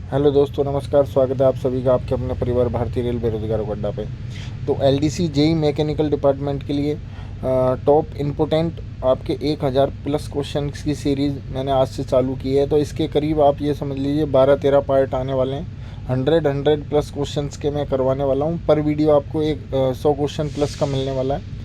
Hello दोस्तों, नमस्कार। स्वागत है आप सभी का आपके अपने परिवार भारतीय रेल बेरोजगारों का अड्डा पे। तो एलडीसी जेई मैकेनिकल डिपार्टमेंट के लिए टॉप इम्पोर्टेंट आपके 1000 प्लस क्वेश्चन की सीरीज़ मैंने आज से चालू की है। तो इसके करीब आप ये समझ लीजिए 12-13 पार्ट आने वाले हैं। 100 प्लस क्वेश्चंस के मैं करवाने वाला हूँ। पर वीडियो आपको एक 100 क्वेश्चन प्लस का मिलने वाला है।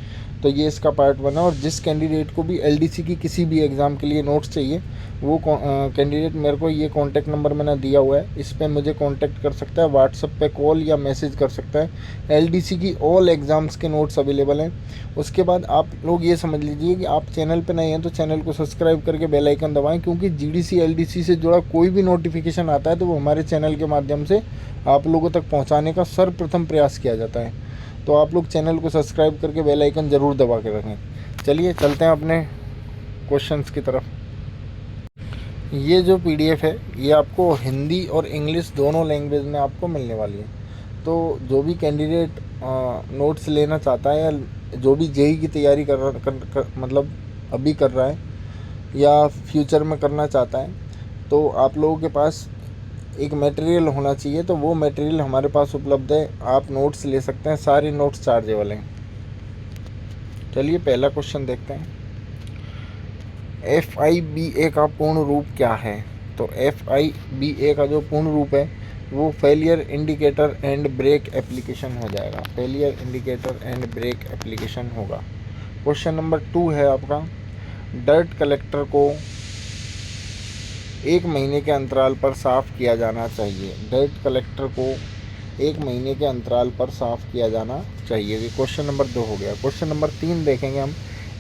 तो ये इसका पार्ट 1 है। और जिस कैंडिडेट को भी एलडीसी की किसी भी एग्ज़ाम के लिए नोट्स चाहिए, वो कैंडिडेट मेरे को ये कॉन्टैक्ट नंबर मैंने दिया हुआ है, इस पर मुझे कॉन्टैक्ट कर सकता है। व्हाट्सएप पे कॉल या मैसेज कर सकता है। एलडीसी की ऑल एग्ज़ाम्स के नोट्स अवेलेबल हैं। उसके बाद आप लोग ये समझ लीजिए कि आप चैनल पे नए हैं तो चैनल को सब्सक्राइब करके बेल आइकन दबाएं, क्योंकि जीडीसी एलडीसी से जुड़ा कोई भी नोटिफिकेशन आता है तो वो हमारे चैनल के माध्यम से आप लोगों तक पहुँचाने का सर्वप्रथम प्रयास किया जाता है। तो आप लोग चैनल को सब्सक्राइब करके बेल आइकन ज़रूर दबा के रखें। चलिए चलते हैं अपने क्वेश्चंस की तरफ। ये जो पीडीएफ है ये आपको हिंदी और इंग्लिश दोनों लैंग्वेज में आपको मिलने वाली है। तो जो भी कैंडिडेट नोट्स लेना चाहता है या जो भी जेई की तैयारी मतलब अभी कर रहा है या फ्यूचर में करना चाहता है, तो आप लोगों के पास एक मटेरियल होना चाहिए। तो वो मटेरियल हमारे पास उपलब्ध है, आप नोट्स ले सकते हैं। सारे नोट्स चार्जेबल हैं। चलिए पहला क्वेश्चन देखते हैं। FIBA का पूर्ण रूप क्या है? तो FIBA का जो पूर्ण रूप है वो failure indicator and break application हो जाएगा। Failure indicator and break application होगा। क्वेश्चन नंबर 2 है आपका, डर्ट कलेक्टर को 1 महीने के अंतराल पर साफ़ किया जाना चाहिए। डर्ट कलेक्टर को 1 महीने के अंतराल पर साफ़ किया जाना चाहिए। ये क्वेश्चन नंबर 2 हो गया। क्वेश्चन नंबर 3 देखेंगे हम।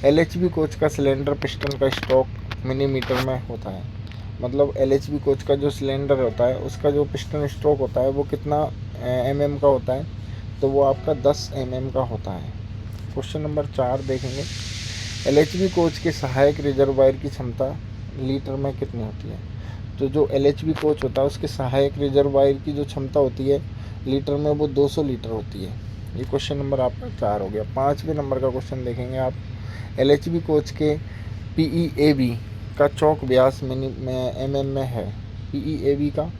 LHB कोच का सिलेंडर पिस्टन का स्ट्रोक मिलीमीटर में होता है। मतलब LHB कोच का जो सिलेंडर होता है उसका जो पिस्टन स्ट्रोक होता है वो कितना mm का होता है? तो वो आपका 10 mm का होता है। क्वेश्चन नंबर 4 देखेंगे। LHB कोच के सहायक रिजर्वायर की क्षमता लीटर में कितनी होती है? तो जो LHB कोच होता है उसके सहायक रिजर्वायर की जो क्षमता होती है लीटर में, वो 200 लीटर होती है। ये क्वेश्चन नंबर आपका 4 हो गया। 5वें नंबर का क्वेश्चन देखेंगे आप। LHB कोच के PEAB का चौक व्यास mm में है। PEAB का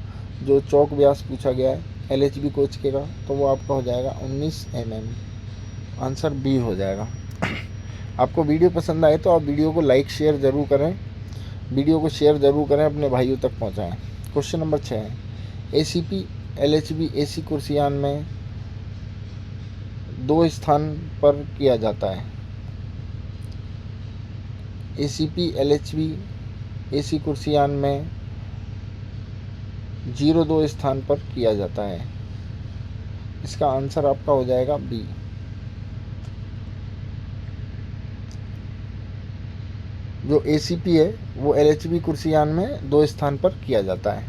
जो चौक व्यास पूछा गया है LHB कोच के का, तो वो आपका हो जाएगा 19 mm। आंसर बी हो जाएगा। आपको वीडियो पसंद आए तो आप वीडियो को लाइक शेयर ज़रूर करें। वीडियो को शेयर ज़रूर करें, अपने भाइयों तक पहुंचाएं। Question number 6, ACP LHB AC कुर्सियान में 2 स्थान पर किया जाता है। ACP LHB AC कुर्सियान में 0-2 स्थान पर किया जाता है। इसका आंसर आपका हो जाएगा बी। जो ACP है वो LHB कुर्सियान में 2 स्थान पर किया जाता है।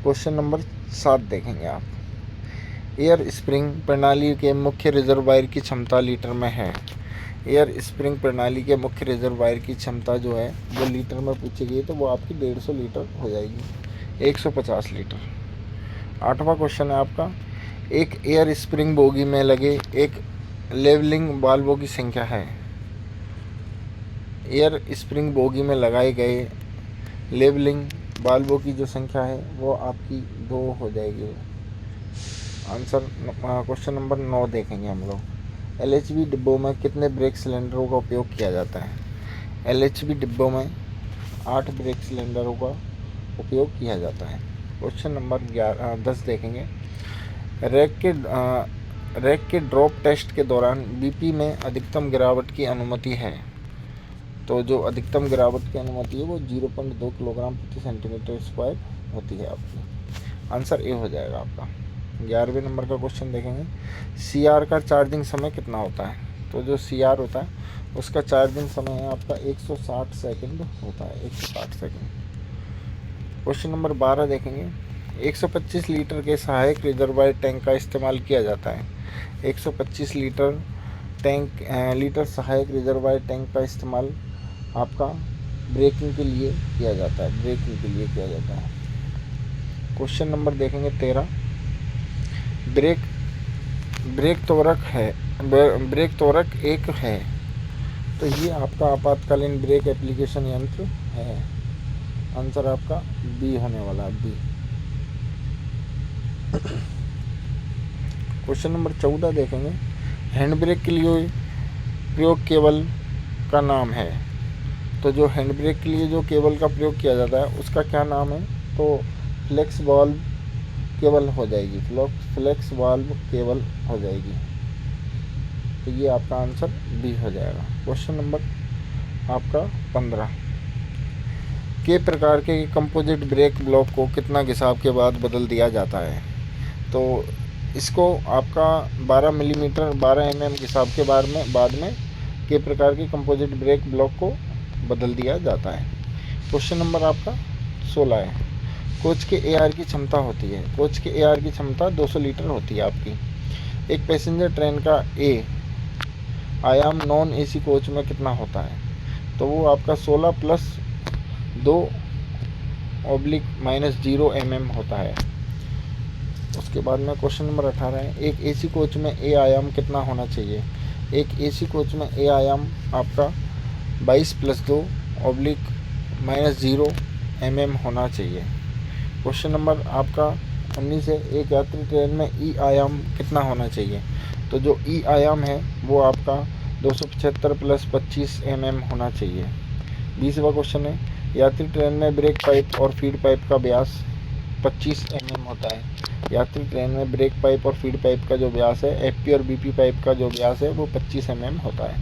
क्वेश्चन नंबर 7 देखेंगे आप। एयर स्प्रिंग प्रणाली के मुख्य रिजर्वायर की क्षमता लीटर में है। एयर स्प्रिंग प्रणाली के मुख्य रिजर्वायर की क्षमता जो है वो लीटर में पूछी गई, तो वो आपकी 150 लीटर हो जाएगी, 150 लीटर। 8वां क्वेश्चन है आपका। एक एयर स्प्रिंग बोगी में लगे एक लेवलिंग वाल्वों की संख्या है। एयर स्प्रिंग बोगी में लगाए गए लेवलिंग वाल्वों की जो संख्या है वो आपकी 2 हो जाएगी। आंसर क्वेश्चन नंबर 9 देखेंगे हम लोग। LHB डिब्बों में कितने ब्रेक सिलेंडरों का उपयोग किया जाता है? LHB डिब्बों में 8 ब्रेक सिलेंडरों का उपयोग किया जाता है। क्वेश्चन नंबर 10 देखेंगे। रैक के ड्रॉप टेस्ट के दौरान BP में अधिकतम गिरावट की अनुमति है। तो जो अधिकतम गिरावट की अनुमति है वो 0.2 किलोग्राम प्रति सेंटीमीटर स्क्वायर होती है आपकी। आंसर ए हो जाएगा आपका। 11वें नंबर का क्वेश्चन देखेंगे। CR का चार्जिंग समय कितना होता है? तो जो CR होता है उसका चार्जिंग समय है आपका 160 सेकंड होता है, 160 सेकंड। क्वेश्चन नंबर 12 देखेंगे। 125 लीटर के सहायक रिजर्वायर टैंक का इस्तेमाल किया जाता है। 125 लीटर सहायक रिजर्वायर टैंक का इस्तेमाल आपका ब्रेकिंग के लिए किया जाता है, ब्रेकिंग के लिए किया जाता है। क्वेश्चन नंबर देखेंगे 13। ब्रेक त्वरक एक है, तो ये आपका आपातकालीन ब्रेक एप्लीकेशन यंत्र है। आंसर आपका बी होने वाला है, बी। क्वेश्चन नंबर 14 देखेंगे। हैंड ब्रेक के लिए प्रयोग केबल का नाम है। तो जो हैंड ब्रेक के लिए जो केबल का प्रयोग किया जाता है उसका क्या नाम है? तो फ्लेक्स वाल्व केबल हो जाएगी, फ्लेक्स वाल्व केबल हो जाएगी। तो ये आपका आंसर बी हो जाएगा। क्वेश्चन नंबर आपका 15 के प्रकार के कंपोजिट ब्रेक ब्लॉक को कितना घिसाव के बाद बदल दिया जाता है? तो इसको आपका 12 मिलीमीटर 12 mm घिसाव के बाद में के प्रकार के कंपोजिट ब्रेक ब्लॉक को बदल दिया जाता है। क्वेश्चन नंबर आपका 16 है। कोच के एआर की क्षमता होती है, कोच के एआर की क्षमता 200 लीटर होती है आपकी। एक पैसेंजर ट्रेन का ए आयाम नॉन एसी कोच में कितना होता है? तो वो आपका 16 + 2/-0 mm होता है। उसके बाद में क्वेश्चन नंबर 18 है। एक एसी कोच में ए आयाम कितना होना चाहिए? एक एसी कोच में ए आयाम आपका 22 + 2/-0 mm होना चाहिए। क्वेश्चन नंबर आपका 19 है। एक यात्री ट्रेन में ई आयाम कितना होना चाहिए? तो जो ई आयाम है वो आपका 275 + 25 mm होना चाहिए। 20वां क्वेश्चन है। यात्री ट्रेन में ब्रेक पाइप और फीड पाइप का व्यास 25 mm होता है। यात्री ट्रेन में ब्रेक पाइप और फीड पाइप का जो व्यास है, एफपी और बीपी पाइप का जो व्यास है वो 25 mm होता है।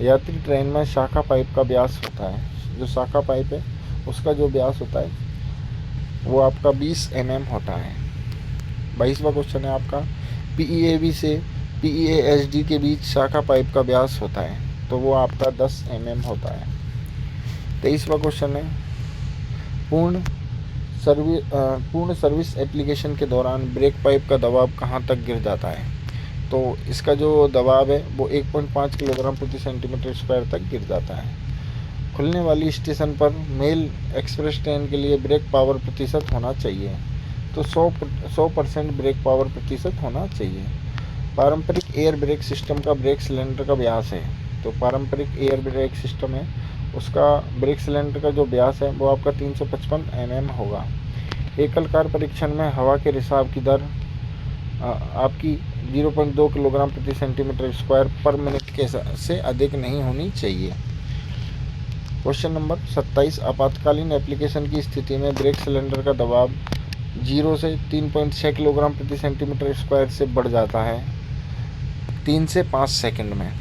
यात्री ट्रेन में शाखा पाइप का व्यास होता है, जो शाखा पाइप है उसका जो व्यास होता है वो आपका 20 mm होता है। 22वां क्वेश्चन है आपका। पीईएबी से पीईएएसडी के बीच शाखा पाइप का व्यास होता है, तो वो आपका 10 mm होता है। 23वां क्वेश्चन है। पूर्ण सर्विस एप्लीकेशन के दौरान ब्रेक पाइप का दबाव कहाँ तक गिर जाता है? तो इसका जो दबाव है वो 1.5 किलोग्राम प्रति सेंटीमीटर स्क्वायर तक गिर जाता है। खुलने वाली स्टेशन पर मेल एक्सप्रेस ट्रेन के लिए ब्रेक पावर प्रतिशत होना चाहिए, तो 100% ब्रेक पावर प्रतिशत होना चाहिए। पारंपरिक एयर ब्रेक सिस्टम का ब्रेक सिलेंडर का व्यास है, तो पारंपरिक एयर ब्रेक सिस्टम है उसका ब्रेक सिलेंडर का जो व्यास है वो आपका 355 mm होगा। एकलकार परीक्षण में हवा के रिसाव की दर आपकी 0.2 किलोग्राम प्रति सेंटीमीटर स्क्वायर पर मिनट के से अधिक नहीं होनी चाहिए। Question number 27। आपातकालीन एप्लीकेशन की स्थिति में ब्रेक सिलेंडर का दबाव 0 से 3.6 किलोग्राम प्रति सेंटीमीटर स्क्वायर से बढ़ जाता है 3 से 5 सेकंड में।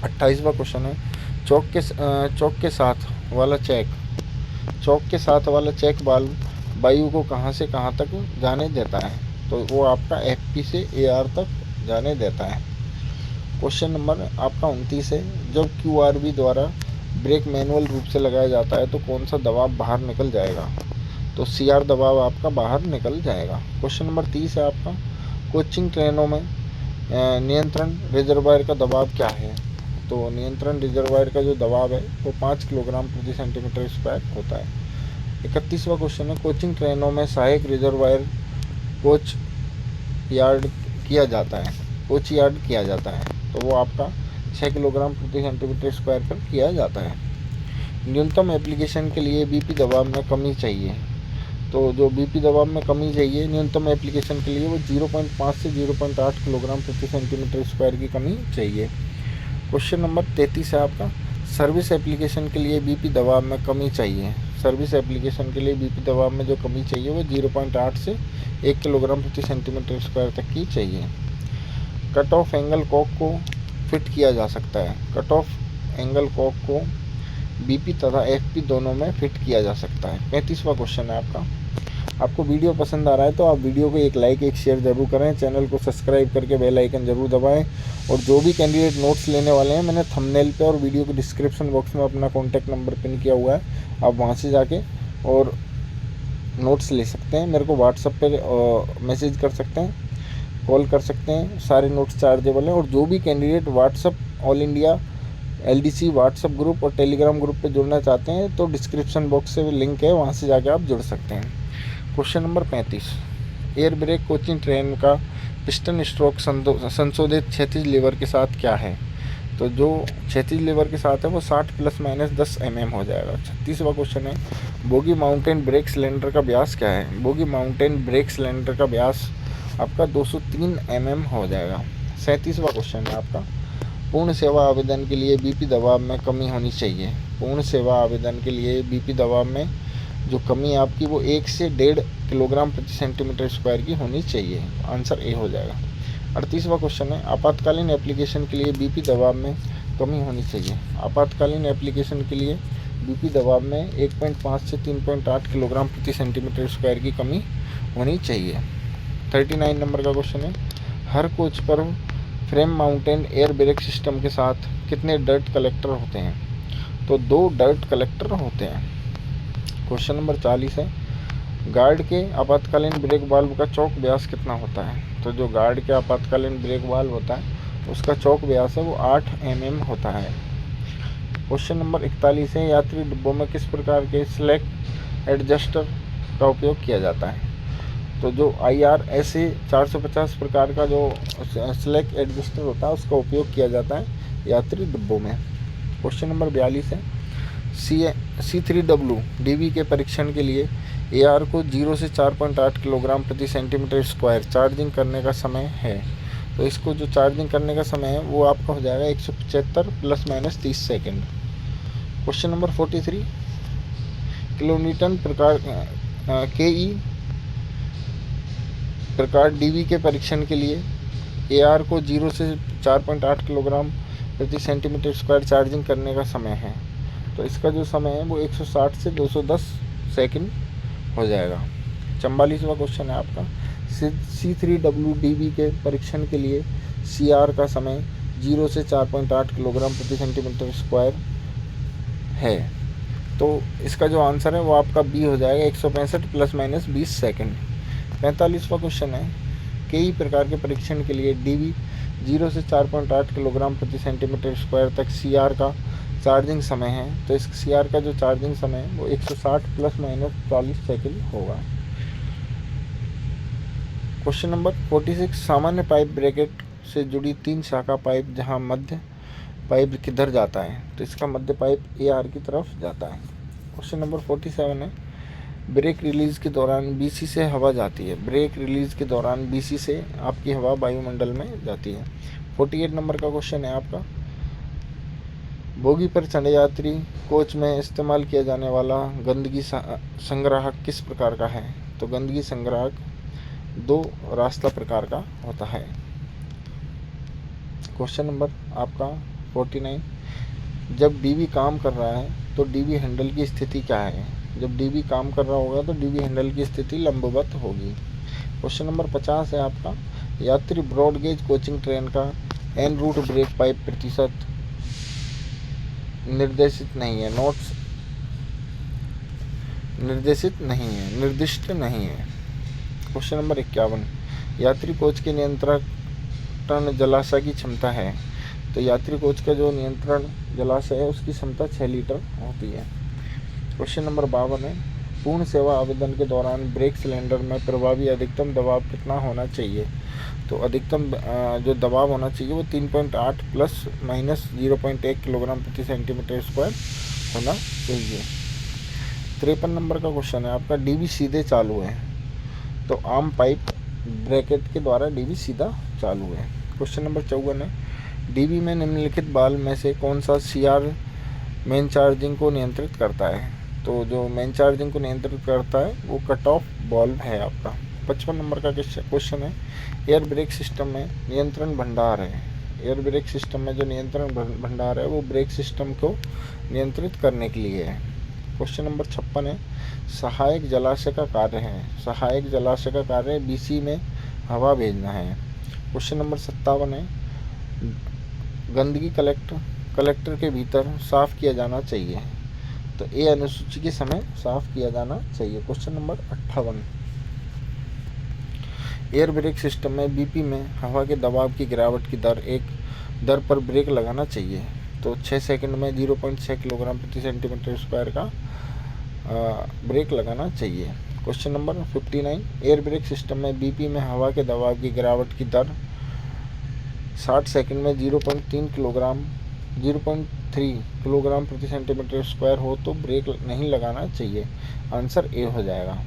28वां क्वेश्चन है। चौक के साथ वाला चेक वाल्व वायु को कहाँ से कहाँ तक जाने देता है? तो वो आपका एफपी से एआर तक जाने देता है। क्वेश्चन नंबर आपका 29 है। जब क्यूआरबी द्वारा ब्रेक मैनुअल रूप से लगाया जाता है तो कौन सा दबाव बाहर निकल जाएगा? तो सीआर दबाव आपका बाहर निकल जाएगा। क्वेश्चन नंबर 30 है आपका। कोचिंग ट्रेनों में नियंत्रण रिजर्वायर का दबाव क्या है? तो नियंत्रण रिजर्वायर का जो दबाव है वो 5 किलोग्राम प्रति सेंटीमीटर स्क्वायर होता है। 31वां क्वेश्चन है। कोचिंग ट्रेनों में सहायक रिजर्वायर कोच यार्ड किया जाता है, तो वो आपका 6 किलोग्राम प्रति सेंटीमीटर स्क्वायर पर किया जाता है। न्यूनतम एप्लीकेशन के लिए बीपी दबाव में कमी चाहिए, तो जो बीपी दबाव में कमी चाहिए न्यूनतम एप्लीकेशन के लिए वो 0.5 से 0.8 किलोग्राम प्रति सेंटीमीटर स्क्वायर की कमी चाहिए। क्वेश्चन नंबर 33 है आपका। सर्विस एप्लीकेशन के लिए बीपी दबाव में कमी चाहिए, सर्विस एप्लीकेशन के लिए बीपी दबाव में जो कमी चाहिए वो 0.8 से 1 किलोग्राम प्रति सेंटीमीटर स्क्वायर तक की चाहिए। कट ऑफ एंगल कॉक को फिट किया जा सकता है, कट ऑफ एंगल कॉक को बीपी तथा एफपी दोनों में फिट किया जा सकता है। 35वां क्वेश्चन है आपका। आपको वीडियो पसंद आ रहा है तो आप वीडियो को एक लाइक एक शेयर ज़रूर करें, चैनल को सब्सक्राइब करके बेल आइकन ज़रूर दबाएं। और जो भी कैंडिडेट नोट्स लेने वाले हैं मैंने थंबनेल पे और वीडियो के डिस्क्रिप्शन बॉक्स में अपना कॉन्टैक्ट नंबर पिन किया हुआ है, आप वहां से जाके और नोट्स ले सकते हैं। मेरे को व्हाट्सएप पे मैसेज कर सकते हैं, कॉल कर सकते हैं, सारे नोट्स चार्जेबल हैं। और जो भी candidate WhatsApp all India LDC WhatsApp group और टेलीग्राम ग्रुप पे जुड़ना चाहते हैं तो डिस्क्रिप्शन बॉक्स से लिंक है, वहाँ से जाके आप जुड़ सकते हैं। Question number 35। Air brake coaching train का पिस्टन स्ट्रोक संशोधित क्षैतिज लीवर के साथ क्या है? तो जो क्षैतिज लीवर के साथ है वो 60 ± 10 mm हो जाएगा। 36वां क्वेश्चन है, बोगी माउंटेन ब्रेक सिलेंडर का व्यास क्या है? बोगी माउंटेन ब्रेक सिलेंडर का व्यास आपका 203 mm हो जाएगा। 37वां क्वेश्चन है आपका, पूर्ण सेवा आवेदन के लिए बीपी दबाव में कमी होनी चाहिए। पूर्ण सेवा आवेदन के लिए बीपी दबाव में जो कमी है आपकी वो 1 से 1.5 किलोग्राम प्रति सेंटीमीटर स्क्वायर की होनी चाहिए। आंसर ए हो जाएगा। 38वां क्वेश्चन है, आपातकालीन एप्लीकेशन के लिए बीपी दबाव में कमी होनी चाहिए। आपातकालीन एप्लीकेशन के लिए बीपी दबाव में 1.5 से 3.8 किलोग्राम प्रति सेंटीमीटर स्क्वायर की कमी होनी चाहिए। 39 नंबर का क्वेश्चन है, हर कोच पर frame mountain air brake system के साथ कितने डर्ट कलेक्टर होते हैं? तो 2 डर्ट कलेक्टर होते हैं। क्वेश्चन नंबर 40 है, गार्ड के आपातकालीन ब्रेक वाल्व का चौक व्यास कितना होता है? तो जो गार्ड के आपातकालीन ब्रेक वाल्व होता है उसका चौक व्यास है वो 8 mm होता है। क्वेश्चन नंबर 41 है, यात्री डिब्बों में किस प्रकार के स्लैक एडजस्टर का उपयोग किया जाता है? तो जो IRSA 450 प्रकार का जो स्लैक एडजस्टर होता है उसका उपयोग किया जाता है यात्री डिब्बों में। क्वेश्चन नंबर 42 है, C3W DB के परीक्षण के लिए AR को 0 से 4.8 किलोग्राम प्रति सेंटीमीटर स्क्वायर चार्जिंग करने का समय है। तो इसको जो चार्जिंग करने का समय है वो आपका हो जाएगा 175 ± 30 सेकेंड। क्वेश्चन नंबर 43, किलोन्यूटन प्रकार KE प्रकार DB के परीक्षण के लिए AR को 0 से 4.8 किलोग्राम प्रति सेंटीमीटर स्क्वायर चार्जिंग करने का समय है। तो इसका जो समय है वो 160 से 210 सेकंड हो जाएगा। 44वां क्वेश्चन है आपका, C3W DB के परीक्षण के लिए CR का समय 0 से 4.8 किलोग्राम प्रति सेंटीमीटर स्क्वायर है। तो इसका जो आंसर है वो आपका B हो जाएगा, 165 ± 20 सेकंड। 45वां क्वेश्चन है, कई प्रकार के परीक्षण के लिए DB 0 से 4.8 किलोग्राम प्रति सेंटीमीटर स्क्वायर तक CR का चार्जिंग समय है। तो इस CR का जो चार्जिंग समय है वो 160 ± 40 सेकंड होगा। क्वेश्चन नंबर 46, सामान्य पाइप ब्रैकेट से जुड़ी 3 शाखा पाइप जहां मध्य पाइप किधर जाता है? तो इसका मध्य पाइप AR की तरफ जाता है। क्वेश्चन नंबर 47 है, ब्रेक रिलीज के दौरान BC से हवा जाती है। ब्रेक रिलीज के दौरान BC से आपकी हवा वायुमंडल में जाती है। 48 नंबर का क्वेश्चन है आपका, बोगी पर चढ़े यात्री कोच में इस्तेमाल किया जाने वाला गंदगी संग्राहक किस प्रकार का है? तो गंदगी संग्राहक 2 रास्ता प्रकार का होता है। क्वेश्चन नंबर आपका 49, जब DB काम कर रहा है तो DB हैंडल की स्थिति क्या है? जब DB काम कर रहा होगा तो DB हैंडल की स्थिति लंबवत होगी। क्वेश्चन नंबर 50 है आपका, यात्री ब्रॉड गेज कोचिंग ट्रेन का एन रूट ब्रेक पाइप प्रतिशत निर्दिष्ट नहीं है। क्वेश्चन नंबर 51, यात्री कोच के नियंत्रण जलाशय की क्षमता है। तो यात्री कोच का जो नियंत्रण जलाशय है उसकी क्षमता 6 लीटर होती है। क्वेश्चन नंबर 52 है, पूर्ण सेवा आवेदन के दौरान ब्रेक सिलेंडर में प्रभावी अधिकतम दबाव कितना होना चाहिए? तो अधिकतम जो दबाव होना चाहिए वो 3.8 ± 0.1 किलोग्राम प्रति सेंटीमीटर स्क्वायर होना चाहिए। 53 नंबर का क्वेश्चन है आपका, DB सीधे चालू है। तो आम पाइप ब्रैकेट के द्वारा DB सीधा चालू है। क्वेश्चन नंबर 54 है, DB में निम्नलिखित बाल में से कौन सा CR मेन चार्जिंग को नियंत्रित करता है? तो जो मेन चार्जिंग को नियंत्रित करता है वो कट ऑफ वाल्व है आपका। 55 नंबर का क्वेश्चन है, एयर ब्रेक सिस्टम में नियंत्रण भंडार है। एयर ब्रेक सिस्टम में जो नियंत्रण भंडार है वो ब्रेक सिस्टम को नियंत्रित करने के लिए है। क्वेश्चन नंबर 56 है, सहायक जलाशय का कार्य है। सहायक जलाशय का कार्य BC में हवा भेजना है। क्वेश्चन नंबर 57 है, गंदगी कलेक्टर के भीतर साफ़ किया जाना चाहिए। तो ए अनुसूची के समय साफ़ किया जाना चाहिए। Question number 58, air brake system में BP में हवा के दबाव की गिरावट की दर पर ब्रेक लगाना चाहिए। तो 6 सेकंड में 0.6 किलोग्राम प्रति सेंटीमीटर स्क्वायर का ब्रेक लगाना चाहिए। Question number 59, air brake system में BP में हवा के दबाव की गिरावट की दर 60 सेकंड में 0.3 किलोग्राम 0.3 किलोग्राम प्रति सेंटीमीटर स्क्वायर हो तो ब्रेक नहीं लगाना चाहिए। आंसर ए हो जाएगा।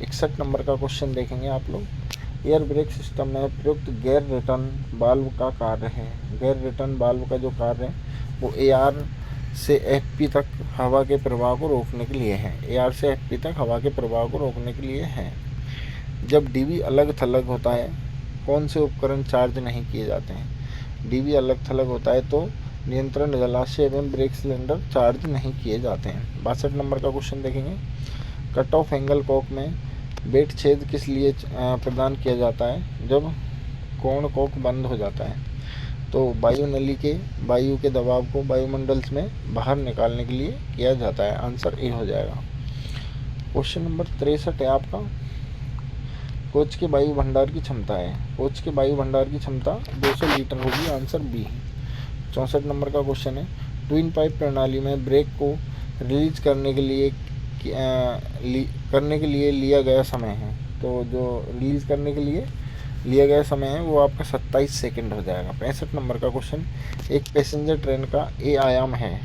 61 नंबर का क्वेश्चन देखेंगे आप लोग। एयर ब्रेक सिस्टम में प्रयुक्त गैर रिटर्न वाल्व का कार्य है। गैर रिटर्न वाल्व का जो कार्य है वो एआर से एफपी तक हवा के प्रवाह को रोकने के लिए है। एआर से एफपी तक हवा के प्रवाह को रोकने के लिए है। जब डीवी अलग थलग होता है कौन से उपकरण चार्ज नहीं किए जाते हैं। डीवी अलग थलग होता है तो नियंत्रण जलाशय एवं ब्रेक सिलेंडर चार्ज नहीं किए जाते हैं। 62 नंबर का क्वेश्चन देखेंगे। कट ऑफ एंगल कॉक में बेट छेद किस लिए प्रदान किया जाता है जब कोण कॉक बंद हो जाता है। तो वायु नली के वायु के दबाव को वायुमंडल में बाहर निकालने के लिए किया जाता है। आंसर ए हो जाएगा। क्वेश्चन नंबर 63 है आपका। कोच के वायु भंडार की क्षमता है। कोच के वायु भंडार की क्षमता 200 लीटर होगी। Answer B. 64 नंबर का क्वेश्चन है। ट्विन पाइप प्रणाली में ब्रेक को रिलीज करने के लिए लिया गया समय है। तो जो रिलीज करने के लिए लिया गया समय है वो आपका 27 सेकंड हो जाएगा। 65 नंबर का क्वेश्चन। एक पैसेंजर ट्रेन का ए आयाम है।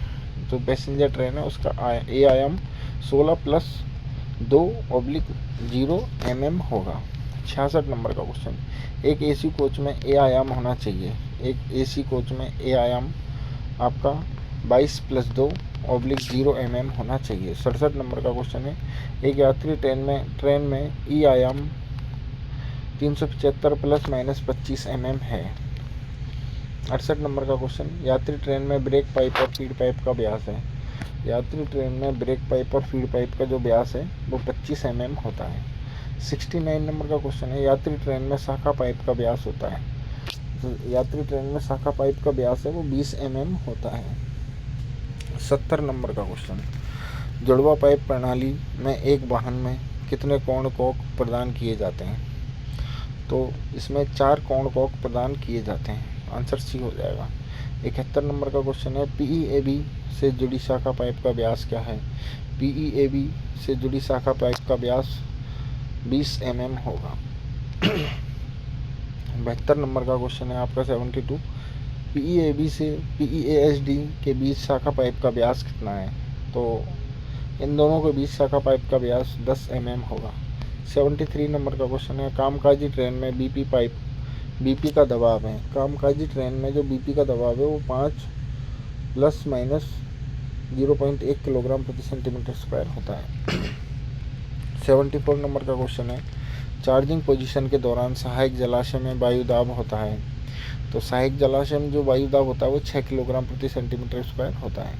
तो पैसेंजर ट्रेन है उसका ए आयाम 16+2/0 mm होगा। 66 नंबर का क्वेश्चन। एक एसी कोच में ए आयाम होना चाहिए। एक एसी कोच में ए आयाम आपका 22+2/0 mm होना चाहिए। 67 नंबर का क्वेश्चन है। एक यात्री ट्रेन में ई आयाम 375 ±25 mm है। 68 नंबर का क्वेश्चन। यात्री ट्रेन में ब्रेक पाइप और फीड पाइप का व्यास है। यात्री ट्रेन में ब्रेक पाइप और फीड पाइप का जो व्यास है वो 25 mm होता है। 69 नंबर का क्वेश्चन है। यात्री ट्रेन में शाखा पाइप का व्यास होता है। तो यात्री ट्रेन में शाखा पाइप का व्यास है वो 20 mm होता है। 70 नंबर का क्वेश्चन। जुड़वा पाइप प्रणाली में एक वाहन में कितने कोण कॉक प्रदान किए जाते हैं। तो इसमें 4 कोण कॉक प्रदान किए जाते हैं। आंसर सी हो जाएगा। 71 नंबर का क्वेश्चन है। पीईएबी से जुड़ी शाखा पाइप का व्यास क्या है। पीईएबी से जुड़ी शाखा पाइप का व्यास 20 mm होगा। 72 नंबर का क्वेश्चन है आपका 72। पीईएबी से पीईएएसडी के बीच शाखा पाइप का व्यास कितना है। तो इन दोनों के बीच शाखा पाइप का व्यास 10 mm होगा। 73 नंबर का क्वेश्चन है। कामकाजी ट्रेन में बीपी का दबाव है। कामकाजी ट्रेन में जो बीपी का दबाव है वो 5 ± 0.1 किलोग्राम प्रति सेंटीमीटर स्क्वायर होता है। 74 नंबर का क्वेश्चन है। चार्जिंग पोजीशन के दौरान सहायक जलाशय में वायु दाब होता है। तो सहायक जलाशय में जो वायु दाब होता है वो 6 किलोग्राम प्रति सेंटीमीटर स्क्वायर होता है।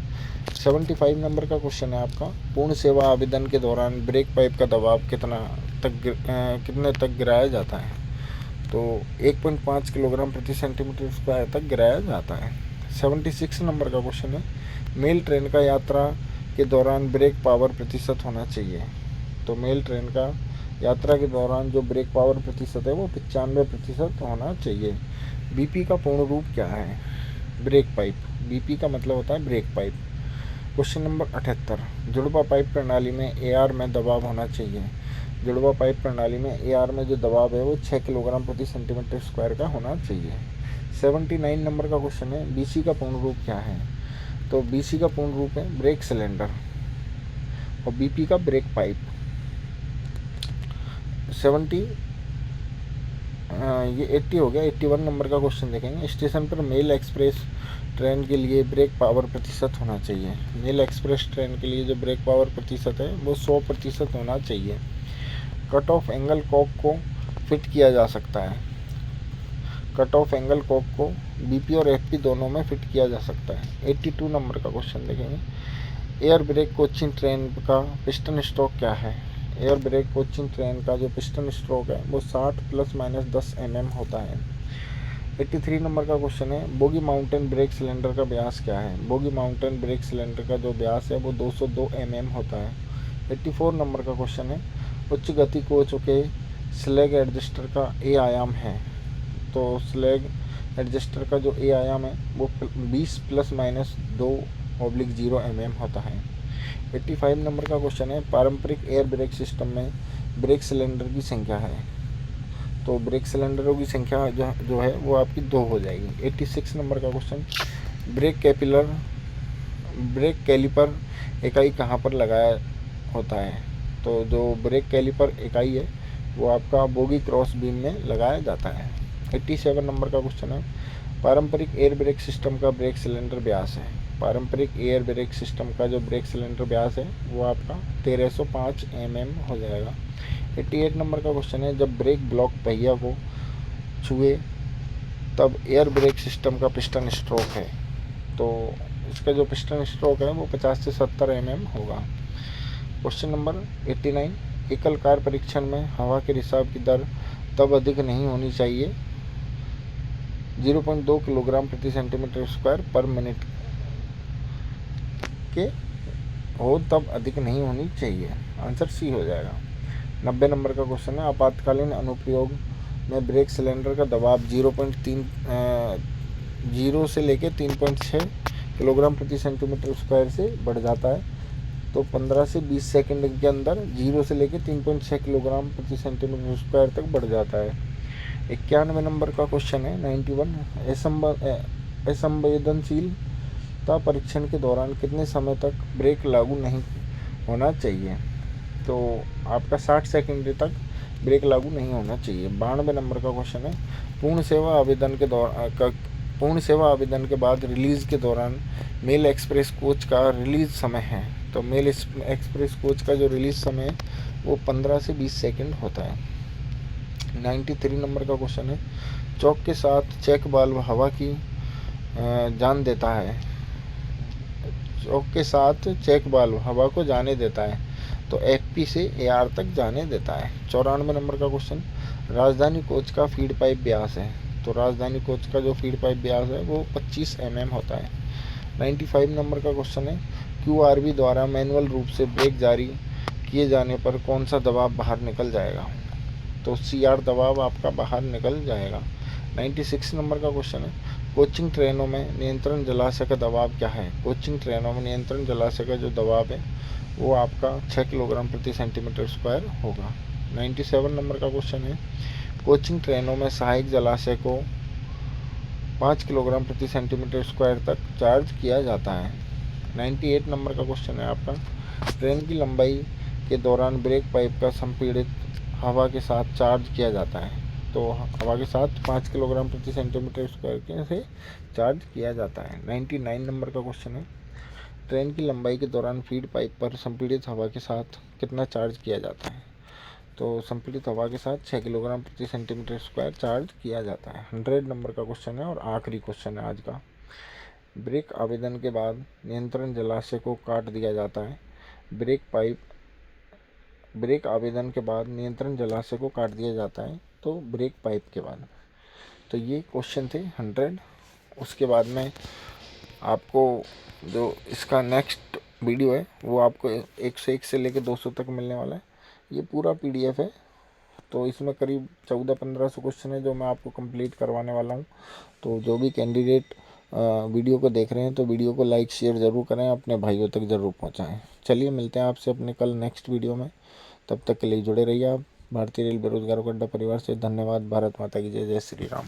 75 नंबर का क्वेश्चन है आपका। पूर्ण सेवा आवेदन के दौरान ब्रेक पाइप का दबाव कितने तक गिराया जाता है। तो 1.5 किलोग्राम प्रति सेंटीमीटर स्क्वायर तक गिराया जाता है। 76 नंबर का क्वेश्चन है। मेल ट्रेन का यात्रा के दौरान ब्रेक पावर प्रतिशत होना चाहिए। तो मेल ट्रेन का यात्रा के दौरान जो ब्रेक पावर प्रतिशत है वो 95% होना चाहिए। बीपी का पूर्ण रूप क्या है। Break pipe. बीपी का मतलब होता है ब्रेक पाइप। Question number 78। जुड़वा पाइप प्रणाली में एआर में दबाव होना चाहिए। जुड़वा पाइप प्रणाली में एआर में जो दबाव है वो 6 किलोग्राम प्रति सेंटीमीटर स्क्वायर का होना चाहिए। 79 नंबर का क्वेश्चन है। बीसी का पूर्ण रूप क्या है। तो बीसी का पूर्ण रूप है ब्रेक सिलेंडर और बीपी का ब्रेक पाइप। 80 हो गया। 81 नंबर का क्वेश्चन देखेंगे। स्टेशन पर मेल एक्सप्रेस ट्रेन के लिए ब्रेक पावर प्रतिशत होना चाहिए। मेल एक्सप्रेस ट्रेन के लिए जो ब्रेक पावर प्रतिशत है वो 100% होना चाहिए। कट ऑफ एंगल कॉक को फिट किया जा सकता है। कट ऑफ एंगल कॉक को बीपी और एफपी दोनों में फिट किया जा सकता है। 82 नंबर का क्वेश्चन देखेंगे। एयर ब्रेक कोचिंग ट्रेन का पिस्टन स्ट्रोक क्या है। एयर ब्रेक कोचिंग ट्रेन का जो पिस्टन स्ट्रोक है वो 60 ± 10 mm होता है। 83 नंबर का क्वेश्चन है। बोगी माउंटेन ब्रेक सिलेंडर का व्यास क्या है। बोगी माउंटेन ब्रेक सिलेंडर का जो व्यास है वो 202 mm होता है। 84 नंबर का क्वेश्चन है। उच्च गति कोचों के स्लैग एडजस्टर का ए आयाम है। तो स्लैग एडजस्टर का जो ए आयाम है वो 20 ± 2/0 mm होता है। 85 नंबर का क्वेश्चन है। पारंपरिक एयर ब्रेक सिस्टम में ब्रेक सिलेंडर की संख्या है। तो ब्रेक सिलेंडरों की संख्या जो है वो आपकी 2 हो जाएगी। 86 नंबर का क्वेश्चन। ब्रेक कैलिपर इकाई कहाँ पर लगाया होता है? तो जो ब्रेक कैलिपर इकाई है वो आपका बोगी क्रॉस बीम में लगाया जाता है। 87 नंबर का क्वेश्चन है, पारंपरिक एयर ब्रेक सिस्टम का ब्रेक सिलेंडर व्यास है। पारंपरिक एयर ब्रेक सिस्टम का जो ब्रेक सिलेंडर व्यास है वो आपका 1305 mm हो जाएगा। 88 नंबर का क्वेश्चन है, जब ब्रेक ब्लॉक पहिया को छुए तब एयर ब्रेक सिस्टम का पिस्टन स्ट्रोक है। तो इसका जो पिस्टन स्ट्रोक है वो 50 से 70 mm होगा। क्वेश्चन नंबर 89, एकल कार परीक्षण में हवा के रिसाव की दर तब अधिक नहीं होनी चाहिए 0.2 किलोग्राम प्रति सेंटीमीटर स्क्वायर पर मिनट के हो तब अधिक नहीं होनी चाहिए। आंसर सी हो जाएगा। 90 नंबर का क्वेश्चन है, आपातकालीन अनुप्रयोग में ब्रेक सिलेंडर का दबाव 0 से लेकर 3.6 किलोग्राम प्रति सेंटीमीटर स्क्वायर से बढ़ जाता है। तो 15 से 20 सेकंड के अंदर 0 से लेकर 3.6 किलोग्राम प्रति सेंटीमीटर स्क्वायर तक बढ़ जाता है। 91 नंबर का क्वेश्चन है, 91, असंवेदनशीलता परीक्षण के दौरान कितने समय तक ब्रेक लागू नहीं होना चाहिए? तो आपका 60 सेकंड तक ब्रेक लागू नहीं होना चाहिए। 92 नंबर का क्वेश्चन है, पूर्ण सेवा आवेदन के बाद रिलीज़ के दौरान मेल एक्सप्रेस कोच का रिलीज़ समय है। तो मेल एक्सप्रेस कोच का जो रिलीज़ समय है वो 15 से 20 सेकंड होता है। 93 नंबर का क्वेश्चन है, चौक के साथ चेक वाल्व हवा की जान देता है। चौक के साथ चेक वाल्व हवा को जाने देता है, तो एफपी से एआर तक जाने देता है। 94 नंबर का क्वेश्चन, राजधानी कोच का फीड पाइप व्यास है। तो राजधानी कोच का जो फीड पाइप व्यास है वो 25 mm होता है। 95 नंबर का क्वेश्चन है, क्यूआरबी द्वारा मैनुअल रूप से ब्रेक जारी किए जाने पर कौन सा दबाव बाहर निकल जाएगा? तो सीआर दबाव आपका बाहर निकल जाएगा। 96 नंबर का क्वेश्चन है, कोचिंग ट्रेनों में नियंत्रण जलाशय का दबाव क्या है? कोचिंग ट्रेनों में नियंत्रण जलाशय का जो दबाव है वो आपका 6 किलोग्राम प्रति सेंटीमीटर स्क्वायर होगा। 97 नंबर का क्वेश्चन है, कोचिंग ट्रेनों में सहायक जलाशय को 5 किलोग्राम प्रति सेंटीमीटर स्क्वायर तक चार्ज किया जाता है। 98 नंबर का क्वेश्चन है आपका, ट्रेन की लंबाई के दौरान ब्रेक पाइप का संपीड़ित हवा के साथ चार्ज किया जाता है। तो हवा के साथ 5 किलोग्राम प्रति सेंटीमीटर स्क्वायर से चार्ज किया जाता है। 99 नंबर का क्वेश्चन है, ट्रेन की लंबाई के दौरान फीड पाइप पर संपीड़ित हवा के साथ कितना चार्ज किया जाता है? तो संपीड़ित हवा के साथ 6 किलोग्राम प्रति सेंटीमीटर स्क्वायर चार्ज किया जाता है। 100 नंबर का क्वेश्चन है और आखिरी क्वेश्चन है आज का, ब्रेक आवेदन के बाद नियंत्रण जलाशय को काट दिया जाता है। ब्रेक आवेदन के बाद नियंत्रण जलाशय को काट दिया जाता है, तो ब्रेक पाइप के बाद। तो ये क्वेश्चन थे 100। उसके बाद में आपको जो इसका नेक्स्ट वीडियो है वो आपको 101 से लेकर 200 तक मिलने वाला है। ये पूरा पीडीएफ है, तो इसमें करीब 1400-1500 क्वेश्चन है जो मैं आपको कंप्लीट करवाने वाला हूँ। तो जो भी कैंडिडेट वीडियो को देख रहे हैं तो वीडियो को लाइक शेयर ज़रूर करें, अपने भाइयों तक ज़रूर पहुँचाएँ। चलिए मिलते हैं आपसे अपने कल नेक्स्ट वीडियो में, तब तक के लिए जुड़े रहिए आप भारतीय रेल बेरोजगारों का अड्डा परिवार से। धन्यवाद। भारत माता की जय। जय श्री राम।